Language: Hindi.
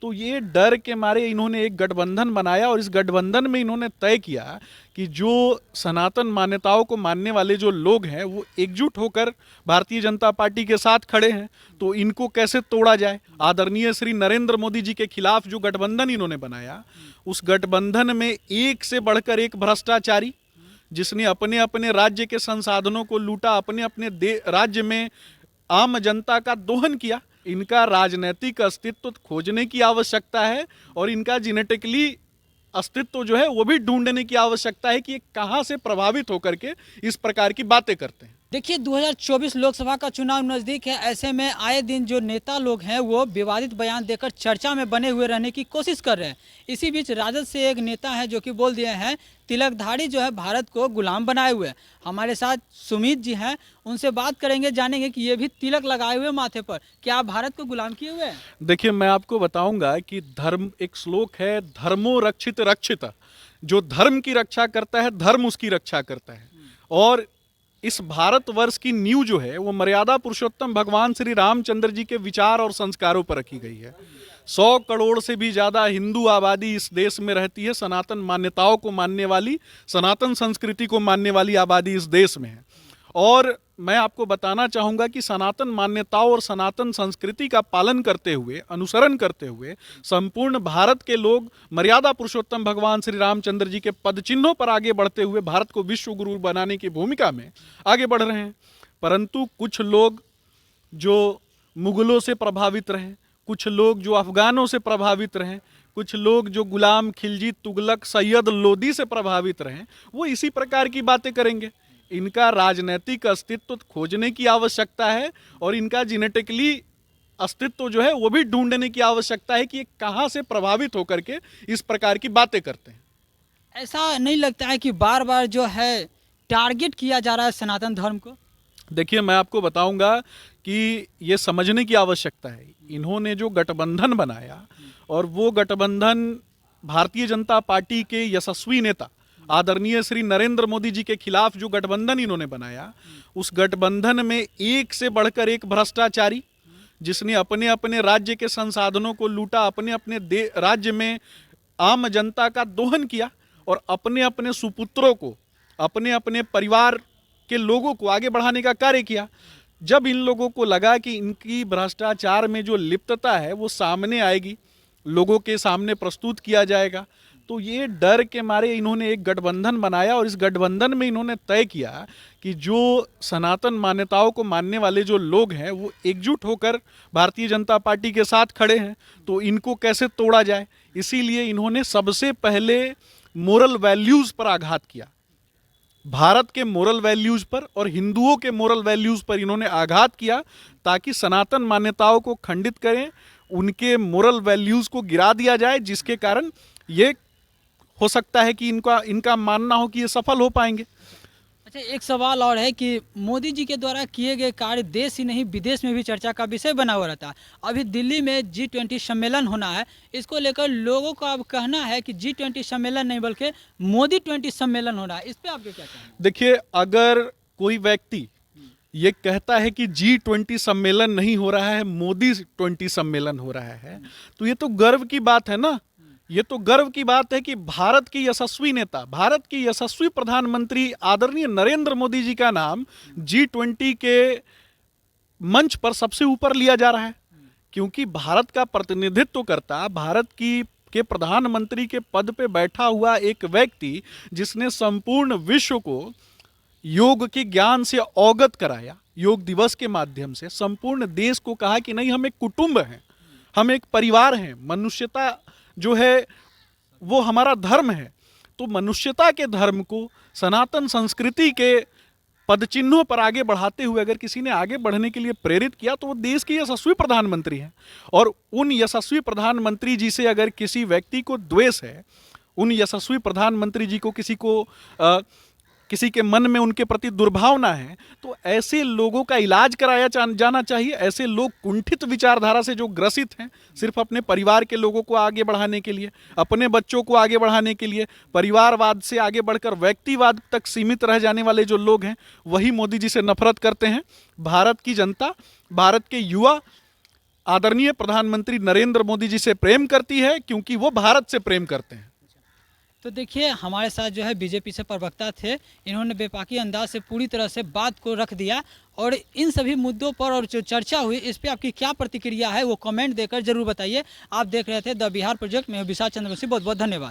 तो ये डर के मारे इन्होंने एक गठबंधन बनाया और इस गठबंधन में इन्होंने तय किया कि जो सनातन मान्यताओं को मानने वाले जो लोग हैं वो एकजुट होकर भारतीय जनता पार्टी के साथ खड़े हैं, तो इनको कैसे तोड़ा जाए। आदरणीय श्री नरेंद्र मोदी जी के खिलाफ जो गठबंधन इन्होंने बनाया, उस गठबंधन में एक से बढ़कर एक भ्रष्टाचारी, जिसने अपने अपने राज्य के संसाधनों को लूटा, अपने अपने राज्य में आम जनता का दोहन किया। इनका राजनीतिक अस्तित्व खोजने की आवश्यकता है और इनका जेनेटिकली अस्तित्व जो है वो भी ढूंढने की आवश्यकता है कि ये कहां से प्रभावित होकर के इस प्रकार की बातें करते हैं। देखिए 2024 लोकसभा का चुनाव नज़दीक है। ऐसे में आए दिन जो नेता लोग हैं वो विवादित बयान देकर चर्चा में बने हुए रहने की कोशिश कर रहे हैं। इसी बीच राजद से एक नेता है जो कि बोल दिए हैं तिलकधारी जो है भारत को गुलाम बनाए हुए। हमारे साथ सुमित जी हैं, उनसे बात करेंगे, जानेंगे कि ये भी तिलक लगाए हुए माथे पर, क्या भारत को गुलाम किए हुए हैं? देखिए, मैं आपको बताऊंगा कि धर्म, एक श्लोक है, धर्मो रक्षित रक्षित। जो धर्म की रक्षा करता है, धर्म उसकी रक्षा करता है। और इस भारतवर्ष की नींव जो है वो मर्यादा पुरुषोत्तम भगवान श्री रामचंद्र जी के विचार और संस्कारों पर रखी गई है। 100 करोड़ से भी ज्यादा हिंदू आबादी इस देश में रहती है। सनातन मान्यताओं को मानने वाली, सनातन संस्कृति को मानने वाली आबादी इस देश में है। और मैं आपको बताना चाहूंगा कि सनातन मान्यताओं और सनातन संस्कृति का पालन करते हुए, अनुसरण करते हुए संपूर्ण भारत के लोग मर्यादा पुरुषोत्तम भगवान श्री रामचंद्र जी के पद चिन्हों पर आगे बढ़ते हुए भारत को विश्व गुरु बनाने की भूमिका में आगे बढ़ रहे हैं। परंतु कुछ लोग जो मुगलों से प्रभावित रहे, कुछ लोग जो अफगानों से प्रभावित रहे, कुछ लोग जो गुलाम खिलजी, तुगलक, सैयद लोदी से प्रभावित रहे, वो इसी प्रकार की बातें करेंगे। इनका राजनीतिक अस्तित्व खोजने की आवश्यकता है और इनका जेनेटिकली अस्तित्व जो है वो भी ढूंढने की आवश्यकता है कि ये कहां से प्रभावित होकर के इस प्रकार की बातें करते हैं। ऐसा नहीं लगता है कि बार बार जो है टारगेट किया जा रहा है सनातन धर्म को? देखिए, मैं आपको बताऊंगा कि ये समझने की आवश्यकता है। इन्होंने जो गठबंधन बनाया और वो गठबंधन भारतीय जनता पार्टी के यशस्वी नेता आदरणीय श्री नरेंद्र मोदी जी के खिलाफ जो गठबंधन इन्होंने बनाया, उस गठबंधन में एक से बढ़कर एक भ्रष्टाचारी, जिसने अपने अपने राज्य के संसाधनों को लूटा, अपने अपने राज्य में आम जनता का दोहन किया और अपने अपने सुपुत्रों को, अपने अपने परिवार के लोगों को आगे बढ़ाने का कार्य किया। जब इन लोगों को लगा कि इनकी भ्रष्टाचार में जो लिप्तता है वो सामने आएगी, लोगों के सामने प्रस्तुत किया जाएगा, तो ये डर के मारे इन्होंने एक गठबंधन बनाया और इस गठबंधन में इन्होंने तय किया कि जो सनातन मान्यताओं को मानने वाले जो लोग हैं वो एकजुट होकर भारतीय जनता पार्टी के साथ खड़े हैं, तो इनको कैसे तोड़ा जाए। इसीलिए इन्होंने सबसे पहले मोरल वैल्यूज पर आघात किया। भारत के मोरल वैल्यूज पर और हिंदुओं के मोरल वैल्यूज पर इन्होंने आघात किया ताकि सनातन मान्यताओं को खंडित करें, उनके मोरल वैल्यूज को गिरा दिया जाए, जिसके कारण ये हो सकता है कि इनका मानना हो कि ये सफल हो पाएंगे। अच्छा, एक सवाल और है कि मोदी जी के द्वारा किए गए कार्य देश ही नहीं विदेश में भी चर्चा का विषय बना हुआ रहता है। अभी दिल्ली में G20 सम्मेलन होना है, इसको लेकर लोगों का अब कहना है कि G20 सम्मेलन नहीं बल्कि मोदी 20 सम्मेलन हो रहा है। इस पर आपके क्या कहना है? देखिए, अगर कोई व्यक्ति ये कहता है कि G20 सम्मेलन नहीं हो रहा है, मोदी 20 सम्मेलन हो रहा है, तो ये तो गर्व की बात है ना। ये तो गर्व की बात है कि भारत की यशस्वी नेता, भारत की यशस्वी प्रधानमंत्री आदरणीय नरेंद्र मोदी जी का नाम G20 के मंच पर सबसे ऊपर लिया जा रहा है, क्योंकि भारत का प्रतिनिधित्व करता, भारत की के प्रधानमंत्री के पद पे बैठा हुआ एक व्यक्ति, जिसने संपूर्ण विश्व को योग के ज्ञान से अवगत कराया, योग दिवस के माध्यम से संपूर्ण देश को कहा कि नहीं, हम एक कुटुंब हैं, हम एक परिवार हैं, मनुष्यता जो है वो हमारा धर्म है। तो मनुष्यता के धर्म को, सनातन संस्कृति के पद चिन्हों पर आगे बढ़ाते हुए अगर किसी ने आगे बढ़ने के लिए प्रेरित किया तो वो देश के यशस्वी प्रधानमंत्री हैं। और उन यशस्वी प्रधानमंत्री जी से अगर किसी व्यक्ति को द्वेष है, उन यशस्वी प्रधानमंत्री जी को किसी के मन में उनके प्रति दुर्भावना है, तो ऐसे लोगों का इलाज कराया जाना चाहिए। ऐसे लोग कुंठित विचारधारा से जो ग्रसित हैं, सिर्फ अपने परिवार के लोगों को आगे बढ़ाने के लिए, अपने बच्चों को आगे बढ़ाने के लिए, परिवारवाद से आगे बढ़कर व्यक्तिवाद तक सीमित रह जाने वाले जो लोग हैं, वही मोदी जी से नफरत करते हैं। भारत की जनता, भारत के युवा आदरणीय प्रधानमंत्री नरेंद्र मोदी जी से प्रेम करती है, क्योंकि वो भारत से प्रेम करते हैं। तो देखिए हमारे साथ जो है बीजेपी से प्रवक्ता थे, इन्होंने बेपाकी अंदाज से पूरी तरह से बात को रख दिया और इन सभी मुद्दों पर और जो चर्चा हुई इस पे आपकी क्या प्रतिक्रिया है वो कमेंट देकर जरूर बताइए। आप देख रहे थे द बिहार प्रोजेक्ट में विशाल चंद्रवंशी, बहुत बहुत धन्यवाद।